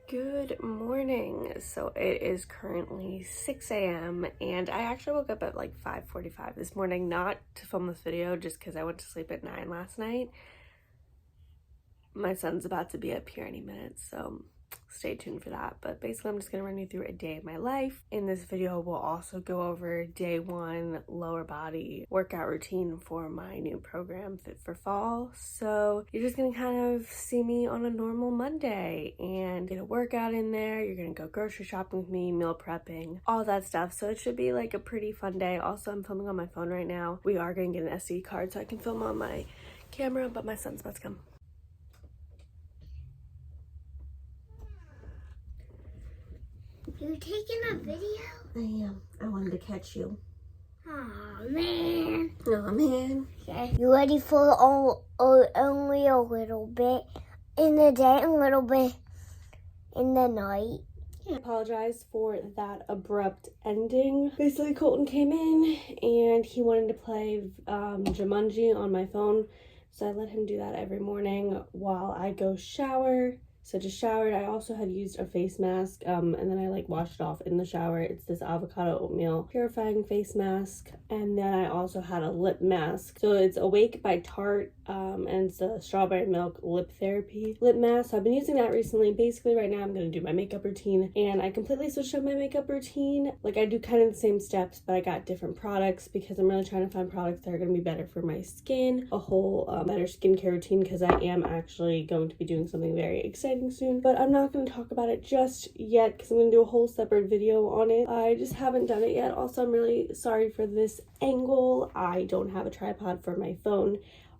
Good morning. So it is currently 6 a.m. and I actually woke up at like 5:45 this morning, not to film this video just because I went to sleep at 9 last night. My son's about to be up here any minute, so stay tuned for that. But basically, I'm just going to run you through a day of my life. In this video, we'll also go over day one lower body workout routine for my new program, Fit for Fall. So you're just going to kind of see me on a normal Monday and get a workout in there. You're going to go grocery shopping with me, meal prepping, all that stuff. So it should be like a pretty fun day. Also, I'm filming on my phone right now. We are going to get an SD card so I can film on my camera, but my son's about to come. You're taking a video? I am. I wanted to catch you. Aw, man. Aw, man. Okay. You ready for only a little bit in the day and a little bit in the night? I apologize for that abrupt ending. Basically, Colton came in and he wanted to play Jumanji on my phone. So I let him do that every morning while I go shower. So just showered. I also had used a face mask and then I washed it off in the shower. It's this avocado oatmeal purifying face mask. And then I also had a lip mask. So it's Awake by Tarte and it's a strawberry milk lip therapy lip mask. So I've been using that recently. Basically right now I'm going to do my makeup routine and I completely switched up my makeup routine. Like I do kind of the same steps, but I got different products because I'm really trying to find products that are going to be better for my skin. A whole better skincare routine because I am actually going to be doing something very exciting soon, but I'm not going to talk about it just yet because I'm going to do a whole separate video on it. I just haven't done it yet. Also, I'm really sorry for this angle. I don't have a tripod for my phone.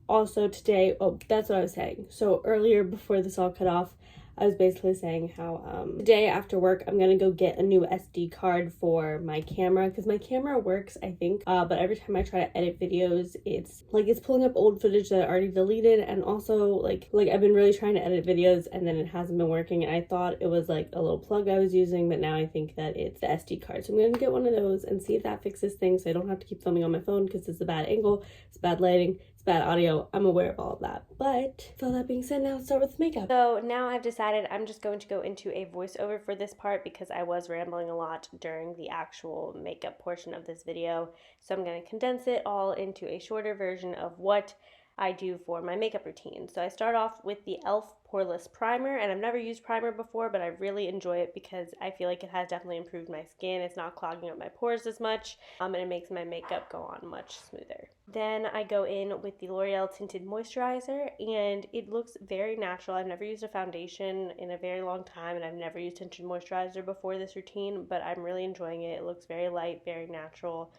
Also today, that's what I was saying. So earlier before this all cut off, I was basically saying how today after work I'm gonna go get a new SD card for my camera because my camera works, I think, but every time I try to edit videos it's pulling up old footage that I already deleted, and also like I've been really trying to edit videos and then it hasn't been working, and I thought it was like a little plug I was using, but now I think that it's the SD card. So I'm gonna get one of those and see if that fixes things so I don't have to keep filming on my phone because it's a bad angle, it's bad lighting, it's bad audio. I'm aware of all of that. But with all that being said, now let's start with makeup. So now I've decided I'm just going to go into a voiceover for this part because I was rambling a lot during the actual makeup portion of this video. So I'm going to condense it all into a shorter version of what I do for my makeup routine. So I start off with the e.l.f. Poreless Primer, and I've never used primer before, but I really enjoy it because I feel like it has definitely improved my skin. It's not clogging up my pores as much, and it makes my makeup go on much smoother. Then I go in with the L'Oreal Tinted Moisturizer, and it looks very natural. I've never used a foundation in a very long time, and I've never used tinted moisturizer before this routine, but I'm really enjoying it. It looks very light, very natural,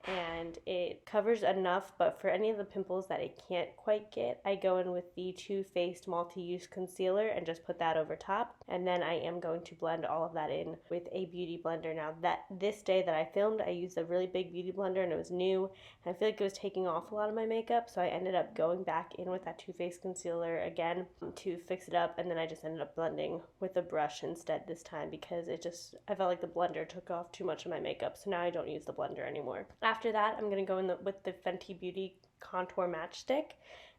and it covers enough, but for any of the pimples that it can't quite get, I go in with the Too Faced Multi-Use Concealer and just put that over top, and then I am going to blend all of that in with a beauty blender. Now this day that I filmed, I used a really big beauty blender and it was new, and I feel like it was taking off a lot of my makeup, so I ended up going back in with that Too Faced Concealer again to fix it up, and then I just ended up blending with a brush instead this time because I felt like the blender took off too much of my makeup, so now I don't use the blender anymore. After that, I'm going to go in with the Fenty Beauty Contour Matchstick,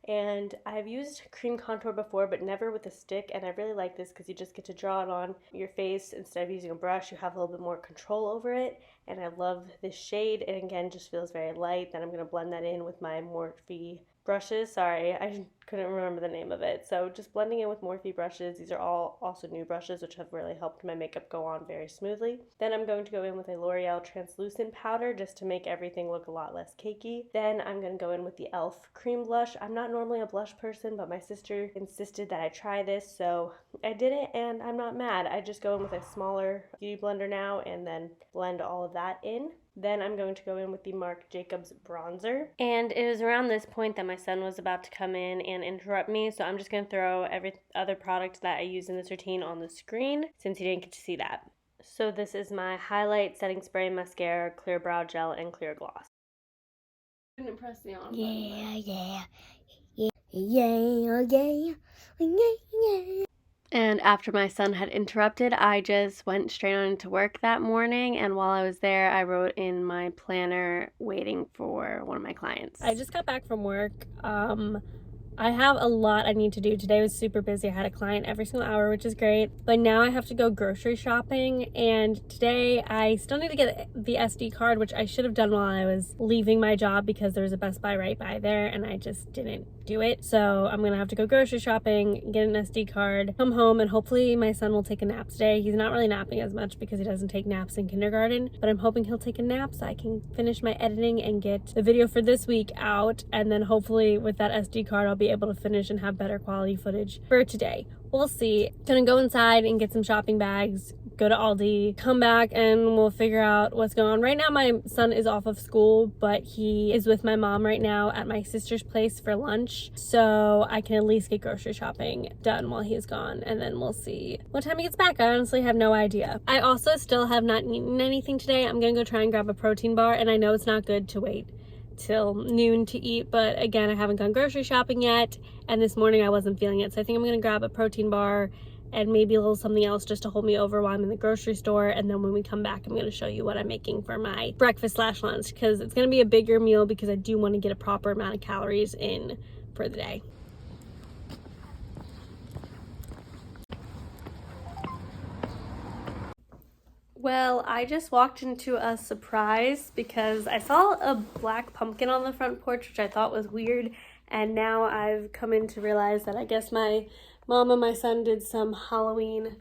and I've used cream contour before but never with a stick, and I really like this because you just get to draw it on your face instead of using a brush. You have a little bit more control over it, and I love this shade, and again just feels very light. Then I'm going to blend that in with my Morphe brushes. Sorry, I couldn't remember the name of it. So just blending in with Morphe brushes. These are all also new brushes which have really helped my makeup go on very smoothly. Then I'm going to go in with a L'Oreal translucent powder just to make everything look a lot less cakey. Then I'm going to go in with the e.l.f. cream blush. I'm not normally a blush person, but my sister insisted that I try this, so I did it and I'm not mad. I just go in with a smaller beauty blender now and then blend all of that in. Then I'm going to go in with the Marc Jacobs bronzer. And it was around this point that my son was about to come in and interrupt me, so I'm just going to throw every other product that I use in this routine on the screen since he didn't get to see that. So this is my highlight, setting spray, mascara, clear brow gel, and clear gloss. I didn't press the on button. Yeah. And after my son had interrupted, I just went straight on to work that morning, and while I was there, I wrote in my planner waiting for one of my clients. I just got back from work. I have a lot I need to do. Today was super busy. I had a client every single hour, which is great. But now I have to go grocery shopping. And today I still need to get the SD card, which I should have done while I was leaving my job because there was a Best Buy right by there and I just didn't do it. So I'm gonna have to go grocery shopping, get an SD card, come home, and hopefully my son will take a nap today. He's not really napping as much because he doesn't take naps in kindergarten, but I'm hoping he'll take a nap so I can finish my editing and get the video for this week out. And then hopefully with that SD card, I'll be able to finish and have better quality footage for today. We'll see. Gonna go inside and get some shopping bags, go to Aldi, come back, and we'll figure out what's going on. Right now my son is off of school, but he is with my mom right now at my sister's place for lunch, so I can at least get grocery shopping done while he's gone, and then we'll see what time he gets back. I honestly have no idea. I also still have not eaten anything today. I'm gonna go try and grab a protein bar, and I know it's not good to wait till noon to eat, but again, I haven't gone grocery shopping yet, and this morning I wasn't feeling it, so I think I'm gonna grab a protein bar and maybe a little something else just to hold me over while I'm in the grocery store. And then when we come back, I'm gonna show you what I'm making for my breakfast / lunch, because it's gonna be a bigger meal because I do want to get a proper amount of calories in for the day. Well, I just walked into a surprise because I saw a black pumpkin on the front porch, which I thought was weird. And now I've come in to realize that I guess my mom and my son did some Halloween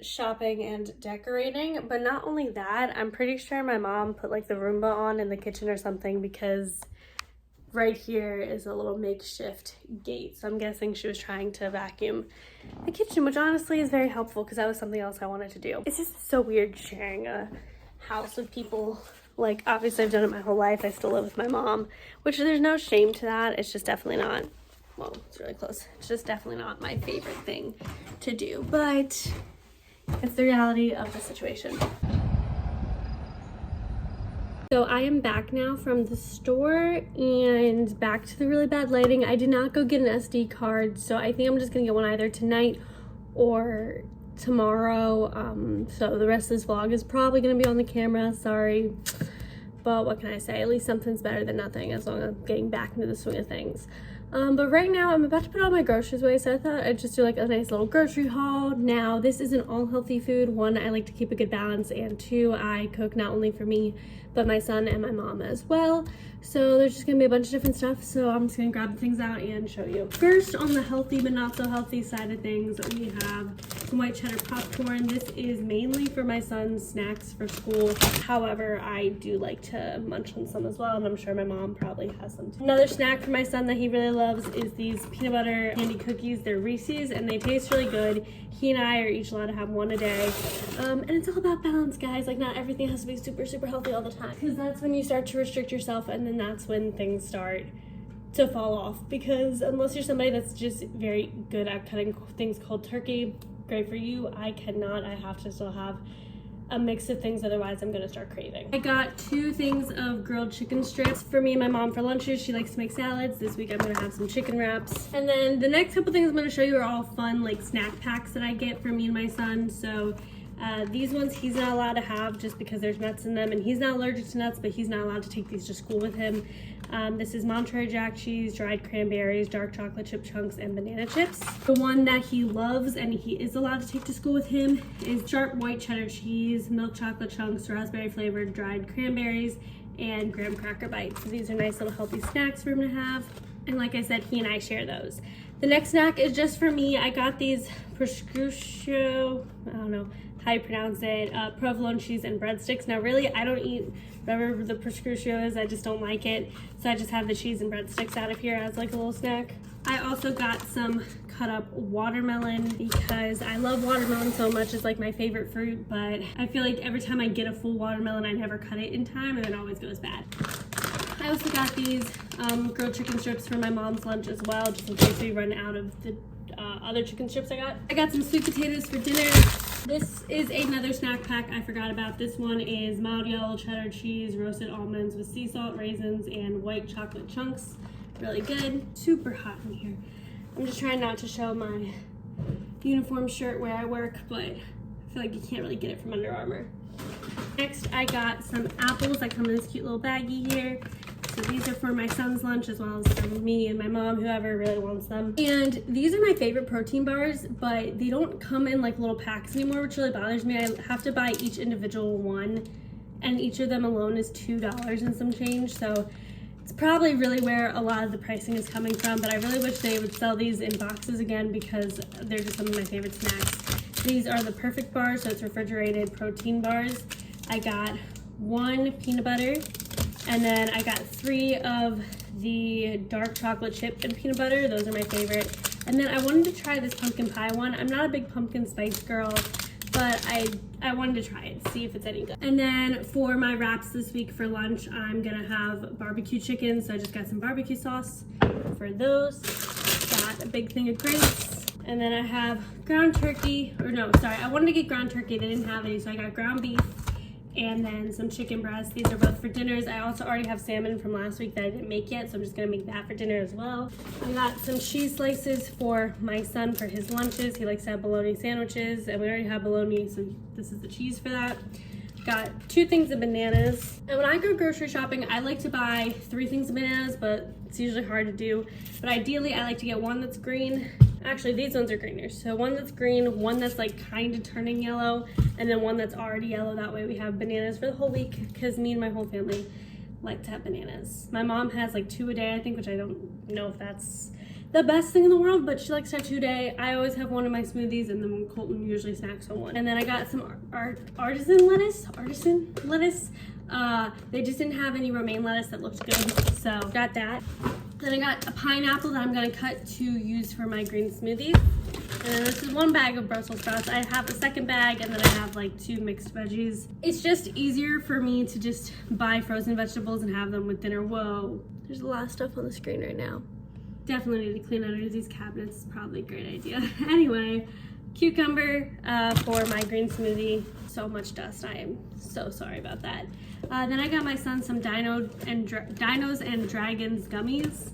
shopping and decorating. But not only that, I'm pretty sure my mom put like the Roomba on in the kitchen or something, because right here is a little makeshift gate. So I'm guessing she was trying to vacuum the kitchen, which honestly is very helpful because that was something else I wanted to do. It's just so weird sharing a house with people. Like, obviously I've done it my whole life. I still live with my mom, which there's no shame to that. It's just definitely not, well, it's really close. It's just definitely not my favorite thing to do, but it's the reality of the situation. So I am back now from the store and back to the really bad lighting. I did not go get an SD card, so I think I'm just gonna get one either tonight or tomorrow. So the rest of this vlog is probably gonna be on the camera, sorry. But what can I say? At least something's better than nothing as long as I'm getting back into the swing of things. But right now I'm about to put all my groceries away, so I thought I'd just do like a nice little grocery haul. Now, this isn't all healthy food. One, I like to keep a good balance, and two, I cook not only for me, but my son and my mom as well. So there's just gonna be a bunch of different stuff, so I'm just gonna grab the things out and show you. First, on the healthy but not so healthy side of things, we have some white cheddar popcorn. This is mainly for my son's snacks for school. However, I do like to munch on some as well, and I'm sure my mom probably has some too. Another snack for my son that he really loves is these peanut butter candy cookies. They're Reese's and they taste really good. He and I are each allowed to have one a day. And it's all about balance, guys. Like, not everything has to be super, super healthy all the time, because that's when you start to restrict yourself, and then that's when things start to fall off. Because unless you're somebody that's just very good at cutting things cold turkey, great for you. I cannot. I have to still have a mix of things, otherwise I'm gonna start craving. I got 2 things of grilled chicken strips for me and my mom for lunches. She likes to make salads. This week I'm gonna have some chicken wraps. And then the next couple things I'm gonna show you are all fun like snack packs that I get for me and my son. So these ones he's not allowed to have just because there's nuts in them, and he's not allergic to nuts, but he's not allowed to take these to school with him. This is Monterey Jack cheese, dried cranberries, dark chocolate chip chunks, and banana chips. The one that he loves and he is allowed to take to school with him is sharp white cheddar cheese, milk chocolate chunks, raspberry flavored dried cranberries, and graham cracker bites. So these are nice little healthy snacks for him to have. And like I said, he and I share those. The next snack is just for me. I got these prosciutto, I don't know how you pronounce it, provolone cheese and breadsticks. Now really, I don't eat whatever the prosciutto is, I just don't like it. So I just have the cheese and breadsticks out of here as like a little snack. I also got some cut up watermelon because I love watermelon so much. It's like my favorite fruit, but I feel like every time I get a full watermelon, I never cut it in time and it always goes bad. I also got these grilled chicken strips for my mom's lunch as well, just in case we run out of the other chicken strips I got. I got some sweet potatoes for dinner. This is another snack pack I forgot about. This one is mild yellow cheddar cheese, roasted almonds with sea salt, raisins, and white chocolate chunks. Really good. Super hot in here. I'm just trying not to show my uniform shirt where I work, but I feel like you can't really get it from Under Armour. Next, I got some apples that come in this cute little baggie here. So these are for my son's lunch as well as for me and my mom, whoever really wants them. And these are my favorite protein bars, but they don't come in like little packs anymore, which really bothers me. I have to buy each individual one, and each of them alone is $2 and some change. So it's probably really where a lot of the pricing is coming from, but I really wish they would sell these in boxes again because they're just some of my favorite snacks. These are the Perfect bars, so it's refrigerated protein bars. I got 1 peanut butter, and then I got 3 of the dark chocolate chip and peanut butter. Those are my favorite. And then I wanted to try this pumpkin pie one. I'm not a big pumpkin spice girl, but I wanted to try it, see if it's any good. And then for my wraps this week for lunch, I'm gonna have barbecue chicken, so I just got some barbecue sauce for those. Got a big thing of grapes. And then I have ground turkey, or no, sorry, I wanted to get ground turkey, they didn't have any, so I got ground beef and then some chicken breasts. These are both for dinners. I also already have salmon from last week that I didn't make yet, so I'm just gonna make that for dinner as well. I got some cheese slices for my son for his lunches. He likes to have bologna sandwiches, and we already have bologna, so this is the cheese for that. Got 2 things of bananas. And when I go grocery shopping, I like to buy 3 things of bananas, but it's usually hard to do. But ideally, I like to get one that's green. Actually, these ones are greener. So one that's green, one that's like kind of turning yellow, and then one that's already yellow. That way we have bananas for the whole week, because me and my whole family like to have bananas. My mom has like 2 a day, I think, which I don't know if that's the best thing in the world, but she likes to have 2 a day. I always have one in my smoothies, and then Colton usually snacks on one. And then I got some artisan lettuce. They just didn't have any romaine lettuce that looked good, so got that. Then I got a pineapple that I'm gonna cut to use for my green smoothies. And then this is 1 bag of Brussels sprouts. I have a second bag, and then I have like 2 mixed veggies. It's just easier for me to just buy frozen vegetables and have them with dinner. Whoa, there's a lot of stuff on the screen right now. Definitely need to clean out these cabinets. It's probably a great idea. Anyway, cucumber for my green smoothie. So much dust. I am so sorry about that. Then I got my son some Dinos and Dragons gummies,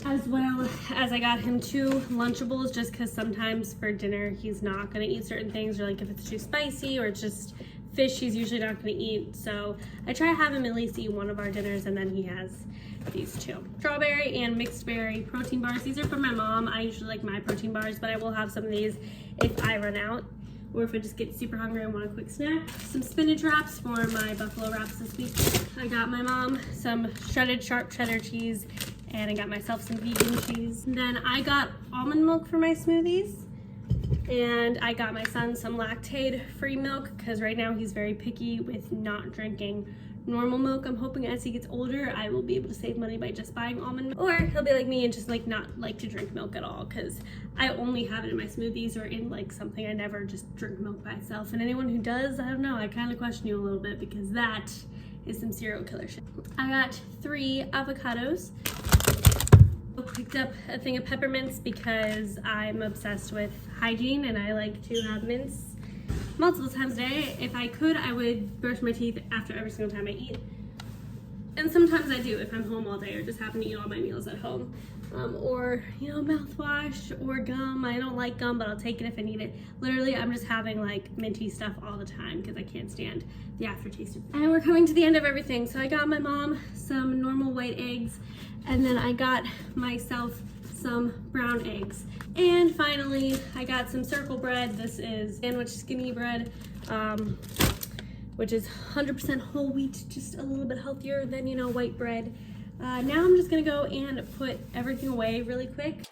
as well as I got him 2 Lunchables, just because sometimes for dinner he's not going to eat certain things, or like if it's too spicy or it's just fish he's usually not going to eat. So I try to have him at least eat one of our dinners, and then he has these 2. Strawberry and mixed berry protein bars. These are for my mom. I usually like my protein bars, but I will have some of these if I run out, or if I just get super hungry and want a quick snack. Some spinach wraps for my buffalo wraps this week. I got my mom some shredded sharp cheddar cheese, and I got myself some vegan cheese. And then I got almond milk for my smoothies, and I got my son some lactate-free milk, because right now he's very picky with not drinking normal milk. I'm hoping as he gets older, I will be able to save money by just buying almond milk. Or he'll be like me and just like not like to drink milk at all, because I only have it in my smoothies or in like something. I never just drink milk by itself. And anyone who does, I don't know, I kind of question you a little bit, because that is some serial killer shit. I got 3 avocados. I picked up a thing of peppermints because I'm obsessed with hygiene and I like to have mints multiple times a day. If I could, I would brush my teeth after every single time I eat. And sometimes I do if I'm home all day or just happen to eat all my meals at home. Or, you know, mouthwash or gum. I don't like gum, but I'll take it if I need it. Literally, I'm just having like minty stuff all the time because I can't stand the aftertaste. And we're coming to the end of everything. So I got my mom some normal white eggs, and then I got myself some brown eggs. And finally, I got some circle bread. This is sandwich skinny bread, which is 100% whole wheat, just a little bit healthier than, you know, white bread. Now I'm just gonna go and put everything away really quick.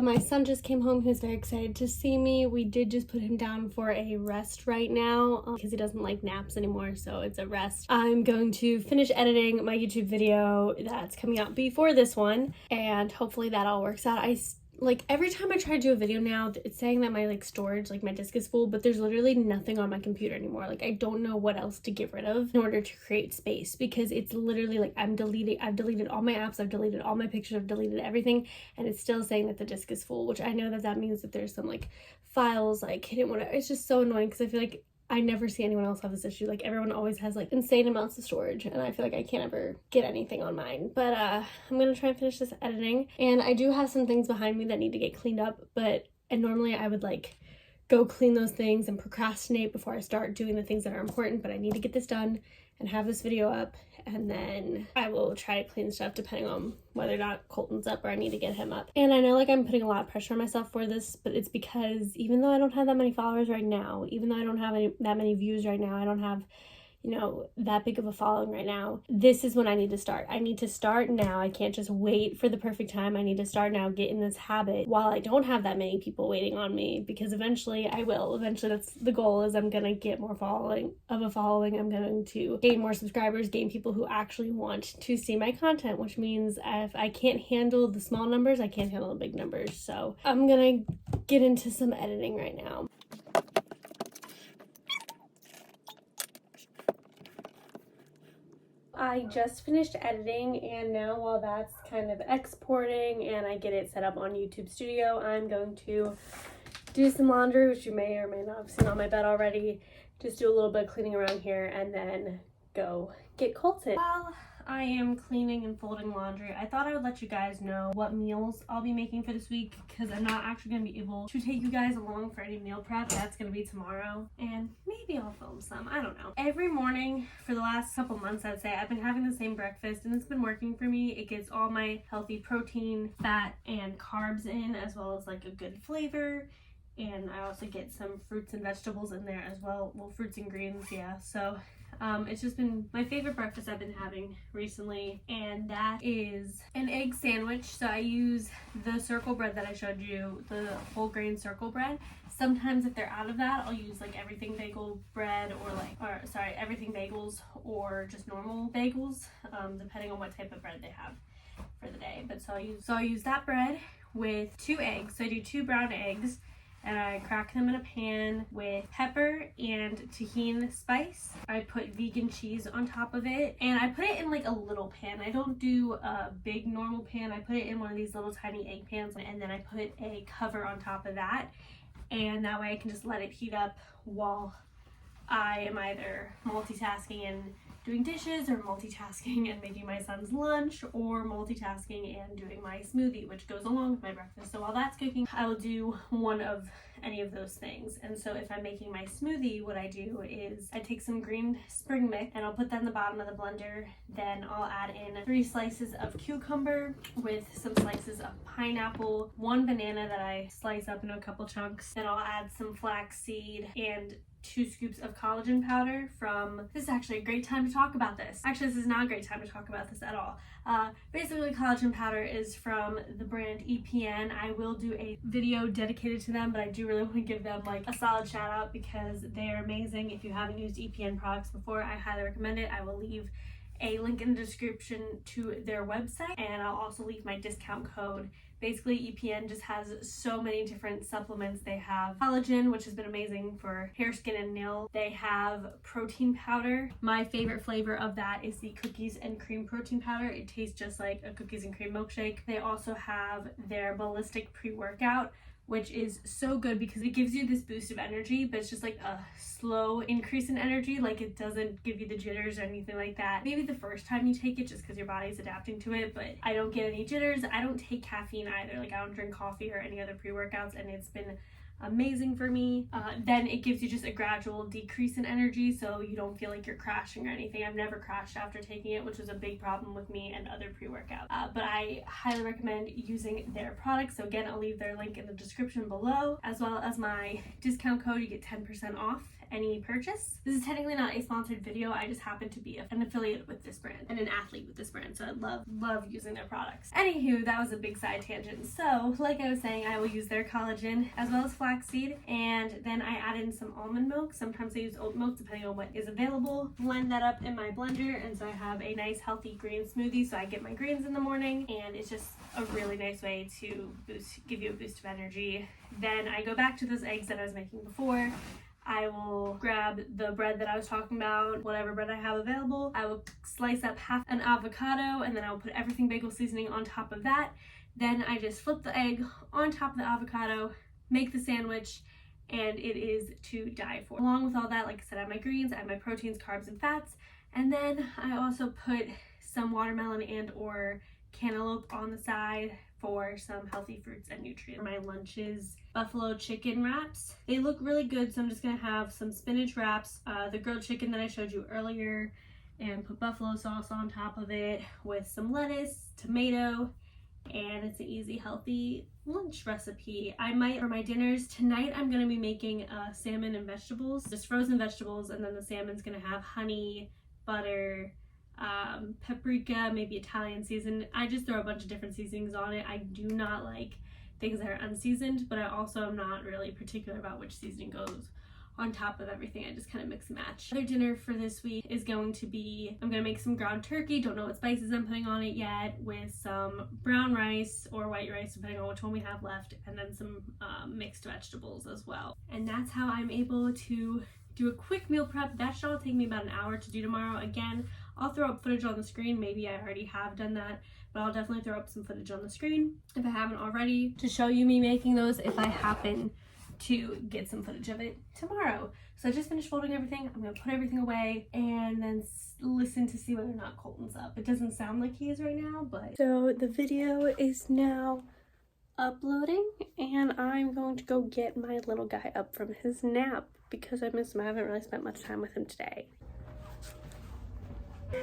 My son just came home. He was very excited to see me. We did just put him down for a rest right now because he doesn't like naps anymore, so it's a rest. I'm going to finish editing my YouTube video that's coming out before this one, and hopefully that all works out. Like every time I try to do a video now, it's saying that my like storage, like my disk is full, but there's literally nothing on my computer anymore. Like I don't know what else to get rid of in order to create space, because it's literally like I've deleted all my apps, I've deleted all my pictures, I've deleted everything, and it's still saying that the disk is full, which I know that that means that there's some like files like hidden, whatever. It's just so annoying because I feel like I never see anyone else have this issue. Like, everyone always has like insane amounts of storage, and I feel like I can't ever get anything on mine. But I'm gonna try and finish this editing, and I do have some things behind me that need to get cleaned up, and normally I would like go clean those things and procrastinate before I start doing the things that are important, but I need to get this done and have this video up, and then I will try to clean stuff depending on whether or not Colton's up or I need to get him up. And I know like I'm putting a lot of pressure on myself for this, but it's because even though I don't have that many followers right now, even though I don't have that many views right now, I don't have, you know, that big of a following right now, this is when I need to start. I need to start now. I can't just wait for the perfect time. I need to start now, get in this habit while I don't have that many people waiting on me, because eventually I will. Eventually that's the goal, is I'm gonna get more following. I'm going to gain more subscribers, gain people who actually want to see my content, which means if I can't handle the small numbers, I can't handle the big numbers. So I'm gonna get into some editing right now. I just finished editing, and now while that's kind of exporting and I get it set up on YouTube Studio, I'm going to do some laundry, which you may or may not have seen on my bed already. Just do a little bit of cleaning around here and then go get Colton. While I am cleaning and folding laundry, I thought I would let you guys know what meals I'll be making for this week, because I'm not actually going to be able to take you guys along for any meal prep. That's going to be tomorrow, and maybe I'll film some. I don't know. Every morning for the last couple months, I'd say, I've been having the same breakfast, and it's been working for me. It gets all my healthy protein, fat, and carbs in, as well as like a good flavor. And I also get some fruits and vegetables in there as well. Well, fruits and greens, yeah. So it's just been my favorite breakfast I've been having recently, and that is an egg sandwich. So I use the circle bread that I showed you, the whole grain circle bread. Sometimes if they're out of that, I'll use like everything bagel bread, or everything bagels, or just normal bagels, depending on what type of bread they have for the day. But so I use that bread with 2 eggs. So I do 2 brown eggs, and I crack them in a pan with pepper and tahini spice. I put vegan cheese on top of it, and I put it in like a little pan. I don't do a big normal pan. I put it in one of these little tiny egg pans, and then I put a cover on top of that, and that way I can just let it heat up while I am either multitasking and doing dishes, or multitasking and making my son's lunch, or multitasking and doing my smoothie, which goes along with my breakfast. So while that's cooking, I will do one of any of those things. And so if I'm making my smoothie, what I do is I take some green spring mix and I'll put that in the bottom of the blender. Then I'll add in 3 slices of cucumber with some slices of pineapple, 1 banana that I slice up into a couple chunks. Then I'll add some flaxseed and 2 scoops of collagen powder from, this is actually a great time to talk about this. Actually, this is not a great time to talk about this at all. Basically, collagen powder is from the brand EPN. I will do a video dedicated to them, but I do really want to give them like a solid shout out because they are amazing. If you haven't used EPN products before, I highly recommend it. I will leave a link in the description to their website, and I'll also leave my discount code. Basically, EPN just has so many different supplements. They have collagen, which has been amazing for hair, skin, and nail. They have protein powder. My favorite flavor of that is the cookies and cream protein powder. It tastes just like a cookies and cream milkshake. They also have their ballistic pre-workout, which is so good because it gives you this boost of energy, but it's just like a slow increase in energy. Like, it doesn't give you the jitters or anything like that. Maybe the first time you take it just because your body's adapting to it, but I don't get any jitters. I don't take caffeine either. Like, I don't drink coffee or any other pre-workouts, and it's been amazing for me. Then it gives you just a gradual decrease in energy, so you don't feel like you're crashing or anything. I've never crashed after taking it, which was a big problem with me and other pre-workouts. But I highly recommend using their products. So again, I'll leave their link in the description below, as well as my discount code. You get 10% off any purchase. This is technically not a sponsored video. I just happen to be an affiliate with this brand and an athlete with this brand, so I love using their products. Anywho, that was a big side tangent. So like I was saying, I will use their collagen as well as flaxseed, and then I add in some almond milk. Sometimes I use oat milk depending on what is available. Blend that up in my blender, and so I have a nice healthy green smoothie. So I get my greens in the morning, and it's just a really nice way to give you a boost of energy. Then I go back to those eggs that I was making before. I will grab the bread that I was talking about, whatever bread I have available. I will slice up half an avocado, and then I'll put everything bagel seasoning on top of that. Then I just flip the egg on top of the avocado, make the sandwich, and it is to die for. Along with all that, like I said, I have my greens, I have my proteins, carbs, and fats, and then I also put some watermelon and or cantaloupe on the side for some healthy fruits and nutrients. My lunches, buffalo chicken wraps. They look really good, so I'm just gonna have some spinach wraps, the grilled chicken that I showed you earlier, and put buffalo sauce on top of it with some lettuce, tomato, and it's an easy, healthy lunch recipe. I might, for my dinners tonight, I'm gonna be making salmon and vegetables, just frozen vegetables, and then the salmon's gonna have honey, butter, paprika, maybe Italian season. I just throw a bunch of different seasonings on it. I do not like things that are unseasoned, but I also am not really particular about which seasoning goes on top of everything. I just kind of mix and match. Other dinner for this week is going to be, I'm gonna make some ground turkey, don't know what spices I'm putting on it yet, with some brown rice or white rice, depending on which one we have left, and then some mixed vegetables as well. And that's how I'm able to do a quick meal prep. That should all take me about an hour to do tomorrow. Again, I'll throw up footage on the screen. Maybe I already have done that, but I'll definitely throw up some footage on the screen if I haven't already, to show you me making those if I happen to get some footage of it tomorrow. So I just finished folding everything. I'm gonna put everything away and then listen to see whether or not Colton's up. It doesn't sound like he is right now, but. So the video is now uploading and I'm going to go get my little guy up from his nap because I miss him. I haven't really spent much time with him today. Hey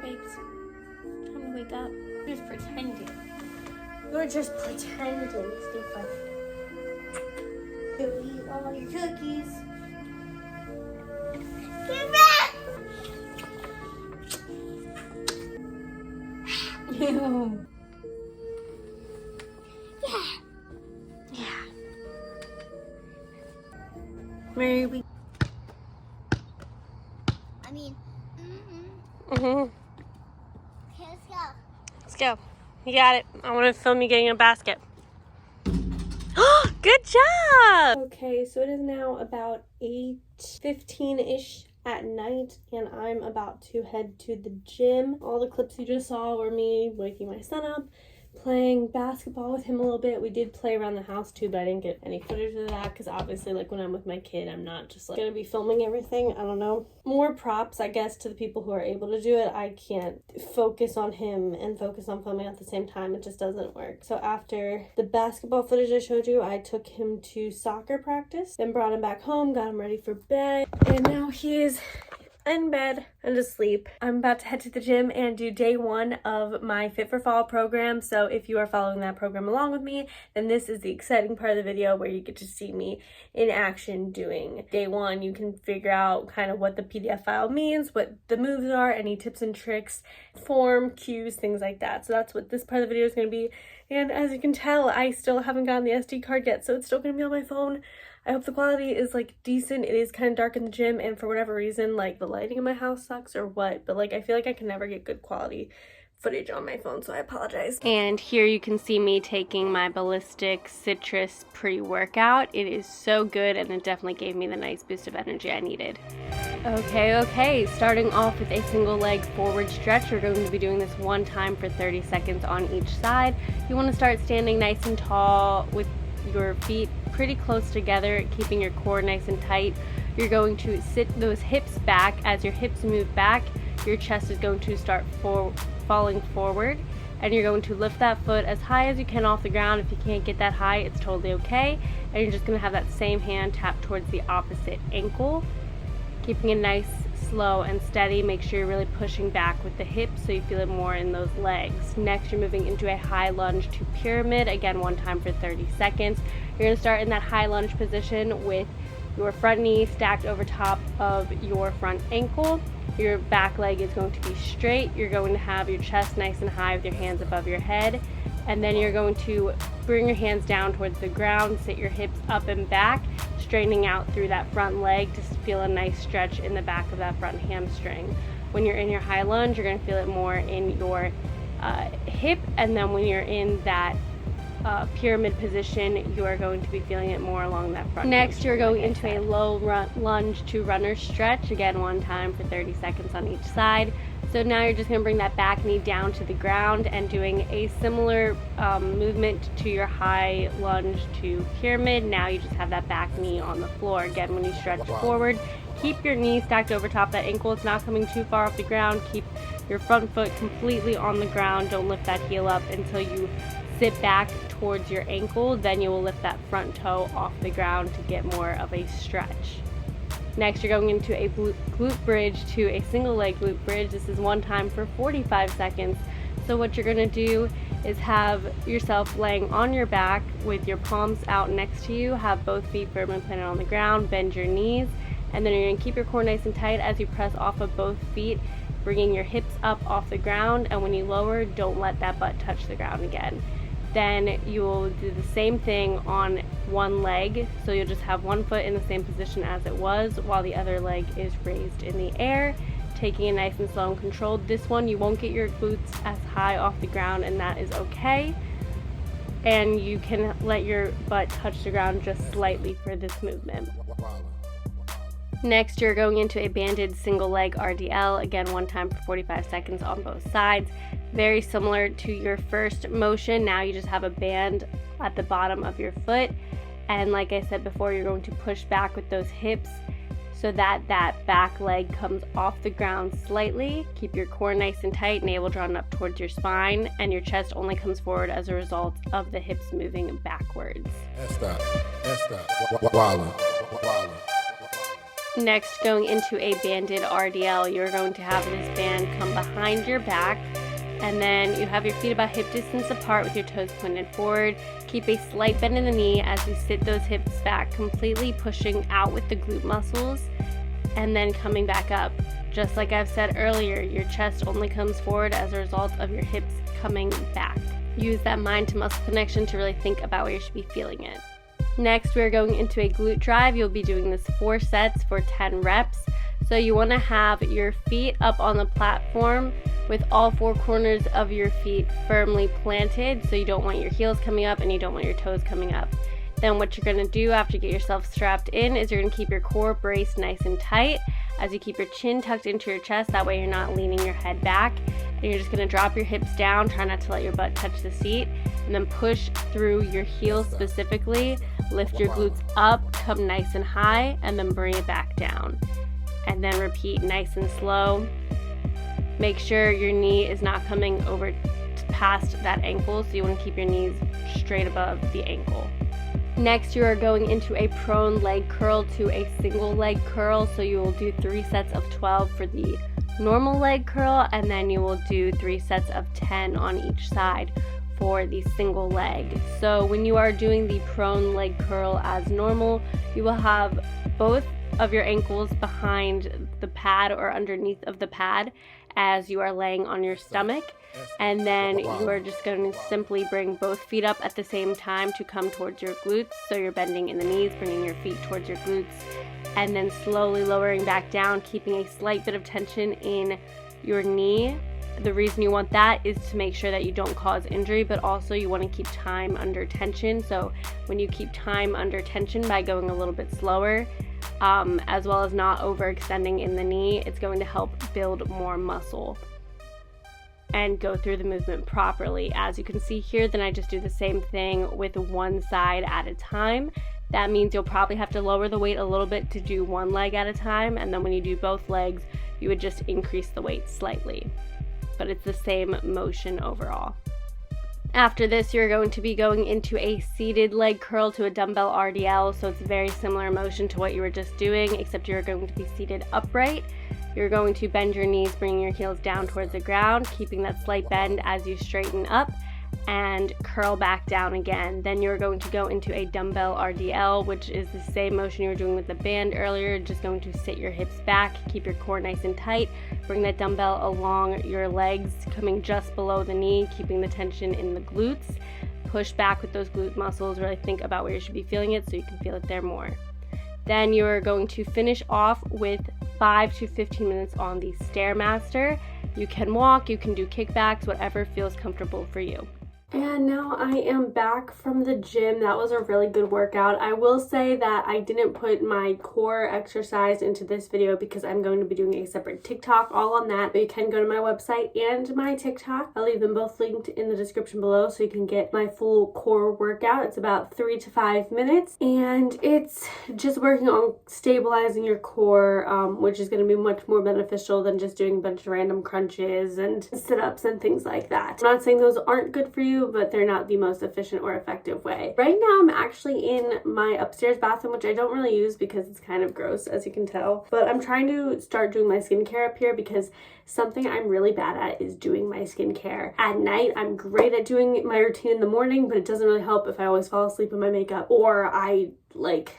babes, time to wake up. You're just pretending. You're just pretending, Stephen. You eat all your cookies. Give it! Ew. Yeah. Mary, we. Okay, let's go. Let's go. You got it. I want to film you getting a basket. Good job! Okay, so it is now about 8:15-ish at night, and I'm about to head to the gym. All the clips you just saw were me waking my son up, playing basketball with him a little bit. We did play around the house too, but I didn't get any footage of that because obviously, like, when I'm with my kid, I'm not just like gonna be filming everything. I don't know. More props, I guess, to the people who are able to do it. I can't focus on him and focus on filming at the same time. It just doesn't work. So after the basketball footage I showed you, I took him to soccer practice, then brought him back home, got him ready for bed, and now he is in bed and asleep. I'm about to head to the gym and do day 1 of my Fit for Fall program. So if you are following that program along with me, then this is the exciting part of the video where you get to see me in action doing day 1. You can figure out kind of what the PDF file means, what the moves are, any tips and tricks, form, cues, things like that. So that's what this part of the video is going to be. And as you can tell, I still haven't gotten the SD card yet, so it's still going to be on my phone. I hope the quality is like decent. It is kind of dark in the gym, and for whatever reason, like the lighting in my house sucks or what, but like I feel like I can never get good quality footage on my phone, so I apologize. And here you can see me taking my Ballistic Citrus pre-workout. It is so good, and it definitely gave me the nice boost of energy I needed. Okay, starting off with a single leg forward stretch. We're going to be doing this one time for 30 seconds on each side. You want to start standing nice and tall with your feet pretty close together, keeping your core nice and tight. You're going to sit those hips back. As your hips move back, your chest is going to start falling forward, and you're going to lift that foot as high as you can off the ground. If you can't get that high, it's totally okay. And you're just going to have that same hand tap towards the opposite ankle, keeping it nice, slow, and steady. Make sure you're really pushing back with the hips so you feel it more in those legs. Next, you're moving into a high lunge to pyramid, again one time for 30 seconds. You're going to start in that high lunge position with your front knee stacked over top of your front ankle. Your back leg is going to be straight. You're going to have your chest nice and high with your hands above your head. And then you're going to bring your hands down towards the ground, sit your hips up and back, straightening out through that front leg to feel a nice stretch in the back of that front hamstring. When you're in your high lunge, you're going to feel it more in your hip, and then when you're in that pyramid position, you are going to be feeling it more along that front. Next, you're going into a low lunge to runner stretch, again one time for 30 seconds on each side. So now you're just going to bring that back knee down to the ground and doing a similar movement to your high lunge to pyramid. Now you just have that back knee on the floor. Again, when you stretch forward, keep your knee stacked over top that ankle. It's not coming too far off the ground. Keep your front foot completely on the ground. Don't lift that heel up until you sit back towards your ankle. Then you will lift that front toe off the ground to get more of a stretch. Next, you're going into a glute bridge to a single leg glute bridge. This is one time for 45 seconds. So what you're going to do is have yourself laying on your back with your palms out next to you. Have both feet firmly planted on the ground. Bend your knees. And then you're going to keep your core nice and tight as you press off of both feet, bringing your hips up off the ground. And when you lower, don't let that butt touch the ground again. Then you will do the same thing on one leg. So you'll just have one foot in the same position as it was while the other leg is raised in the air, taking it nice and slow and controlled. This one, you won't get your glutes as high off the ground, and that is okay. And you can let your butt touch the ground just slightly for this movement. Next, you're going into a banded single leg RDL, again one time for 45 seconds on both sides. Very similar to your first motion. Now you just have a band at the bottom of your foot, and like I said before, you're going to push back with those hips so that that back leg comes off the ground slightly. Keep your core nice and tight, navel drawn up towards your spine, and your chest only comes forward as a result of the hips moving backwards. Next, going into a banded RDL, you're going to have this band come behind your back, and then you have your feet about hip distance apart with your toes pointed forward. Keep a slight bend in the knee as you sit those hips back, completely pushing out with the glute muscles, and then coming back up. Just like I've said earlier, your chest only comes forward as a result of your hips coming back. Use that mind to muscle connection to really think about where you should be feeling it. Next, we're going into a glute drive. You'll be doing this 4 sets for 10 reps. So you want to have your feet up on the platform with all 4 corners of your feet firmly planted. So you don't want your heels coming up and you don't want your toes coming up. Then what you're going to do after you get yourself strapped in is you're going to keep your core braced nice and tight as you keep your chin tucked into your chest. That way you're not leaning your head back. And you're just going to drop your hips down. Try not to let your butt touch the seat. And then push through your heels specifically. Lift your glutes up, come nice and high, and then bring it back down. And then repeat nice and slow. Make sure your knee is not coming over past that ankle, so you want to keep your knees straight above the ankle. Next, you are going into a prone leg curl to a single leg curl. So you will do 3 sets of 12 for the normal leg curl, and then you will do 3 sets of 10 on each side for the single leg. So when you are doing the prone leg curl as normal, you will have both of your ankles behind the pad or underneath of the pad as you are laying on your stomach. And then you are just going to simply bring both feet up at the same time to come towards your glutes. So you're bending in the knees, bringing your feet towards your glutes, and then slowly lowering back down, keeping a slight bit of tension in your knee. The reason you want that is to make sure that you don't cause injury, but also you want to keep time under tension. So when you keep time under tension by going a little bit slower, as well as not overextending in the knee, it's going to help build more muscle and go through the movement properly. As you can see here, then I just do the same thing with one side at a time. That means you'll probably have to lower the weight a little bit to do one leg at a time, and then when you do both legs, you would just increase the weight slightly. But it's the same motion overall. After this, you're going to be going into a seated leg curl to a dumbbell RDL, so it's a very similar motion to what you were just doing, except you're going to be seated upright. You're going to bend your knees, bringing your heels down towards the ground, keeping that slight bend as you straighten up, and curl back down again. Then you're going to go into a dumbbell RDL, which is the same motion you were doing with the band earlier. Just going to sit your hips back, keep your core nice and tight, bring that dumbbell along your legs, coming just below the knee, keeping the tension in the glutes. Push back with those glute muscles, really think about where you should be feeling it so you can feel it there more. Then you're going to finish off with 5 to 15 minutes on the Stairmaster. You can walk, you can do kickbacks, whatever feels comfortable for you. And now I am back from the gym. That was a really good workout. I will say that I didn't put my core exercise into this video because I'm going to be doing a separate TikTok all on that. But you can go to my website and my TikTok. I'll leave them both linked in the description below so you can get my full core workout. It's about 3 to 5 minutes and it's just working on stabilizing your core, which is going to be much more beneficial than just doing a bunch of random crunches and sit-ups and things like that. I'm not saying those aren't good for you, but they're not the most efficient or effective way. Right now I'm actually in my upstairs bathroom, which I don't really use because it's kind of gross, as you can tell, but I'm trying to start doing my skincare up here because something I'm really bad at is doing my skincare at night. I'm great at doing my routine in the morning, but it doesn't really help if I always fall asleep in my makeup or I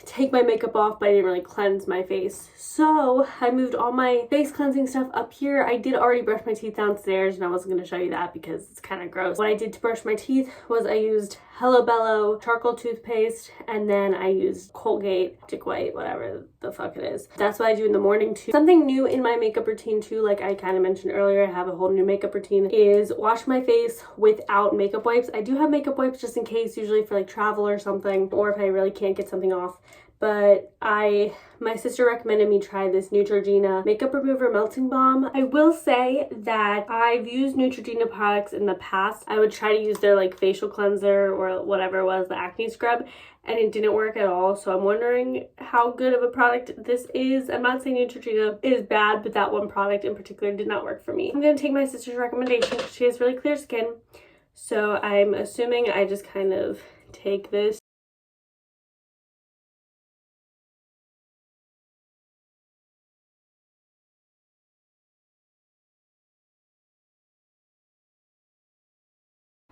take my makeup off but I didn't really cleanse my face. So I moved all my face cleansing stuff up here. I did already brush my teeth downstairs and I wasn't going to show you that because it's kind of gross. What I did to brush my teeth was I used Hello Bello charcoal toothpaste and then I used Colgate Magic White, whatever the fuck it is. That's what I do in the morning too. Something new in my makeup routine too, like I kind of mentioned earlier, I have a whole new makeup routine, is wash my face without makeup wipes. I do have makeup wipes just in case, usually for travel or something, or if I really can't get something off. But my sister recommended me try this Neutrogena makeup remover melting balm. I will say that I've used Neutrogena products in the past. I would try to use their facial cleanser or whatever it was, the acne scrub, and it didn't work at all. So I'm wondering how good of a product this is. I'm not saying Neutrogena is bad, but that one product in particular did not work for me. I'm gonna take my sister's recommendation because she has really clear skin. So I'm assuming I just kind of take this.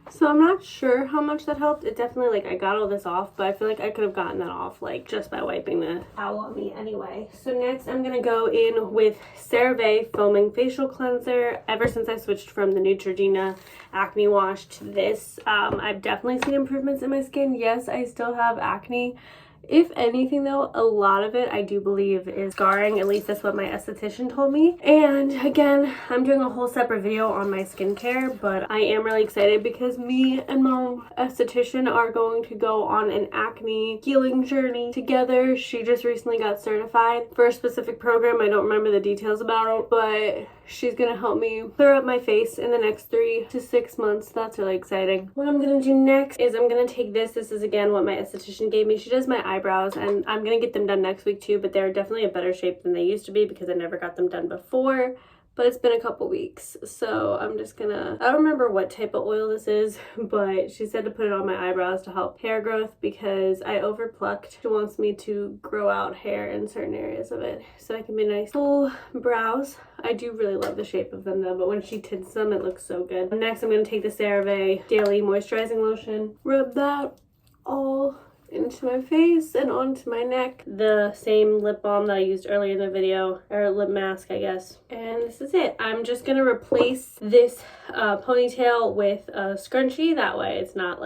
So I'm not sure how much that helped. It definitely, I got all this off, but I feel like I could have gotten that off, just by wiping the towel on me anyway. So next I'm gonna go in with CeraVe Foaming Facial Cleanser. Ever since I switched from the Neutrogena acne wash to this, I've definitely seen improvements in my skin. Yes, I still have acne. If anything though, a lot of it I do believe is scarring. At least that's what my esthetician told me. And again, I'm doing a whole separate video on my skincare, but I am really excited because me and my esthetician are going to go on an acne healing journey together. She just recently got certified for a specific program. I don't remember the details about it, but she's gonna help me clear up my face in the next 3 to 6 months. That's really exciting. What I'm gonna do next is I'm gonna take this. This is again what my esthetician gave me. She does my eyebrows and I'm gonna get them done next week too, but they're definitely a better shape than they used to be because I never got them done before. But it's been a couple weeks, so I'm just gonna, I don't remember what type of oil this is, but she said to put it on my eyebrows to help hair growth because I overplucked. She wants me to grow out hair in certain areas of it so I can be nice full brows. I do really love the shape of them though, but when she tints them, it looks so good. Next, I'm gonna take the CeraVe Daily Moisturizing Lotion, rub that all into my face and onto my neck. The same lip balm that I used earlier in the video, or lip mask I guess. And this is it. I'm just gonna replace this ponytail with a scrunchie. That way it's not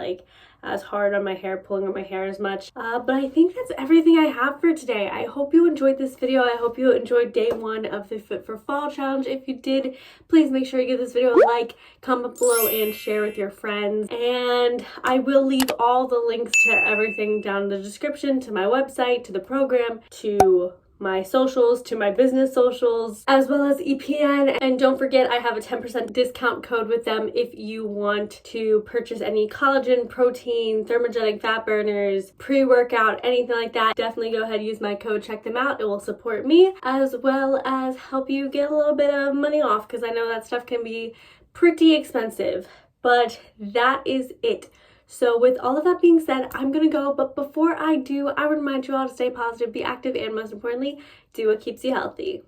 as hard on my hair, pulling on my hair as much. But I think that's everything I have for today. I hope you enjoyed this video. I hope you enjoyed day 1 of the Fit for Fall challenge. If you did, please make sure you give this video a like, comment below, and share with your friends. And I will leave all the links to everything down in the description, to my website, to the program, to my socials, to my business socials, as well as EPN. And don't forget, I have a 10% discount code with them if you want to purchase any collagen, protein, thermogenic fat burners, pre-workout, anything like that. Definitely go ahead and use my code, check them out. It will support me as well as help you get a little bit of money off because I know that stuff can be pretty expensive. But that is it. So with all of that being said, I'm gonna go, but before I do, I would remind you all to stay positive, be active, and most importantly, do what keeps you healthy.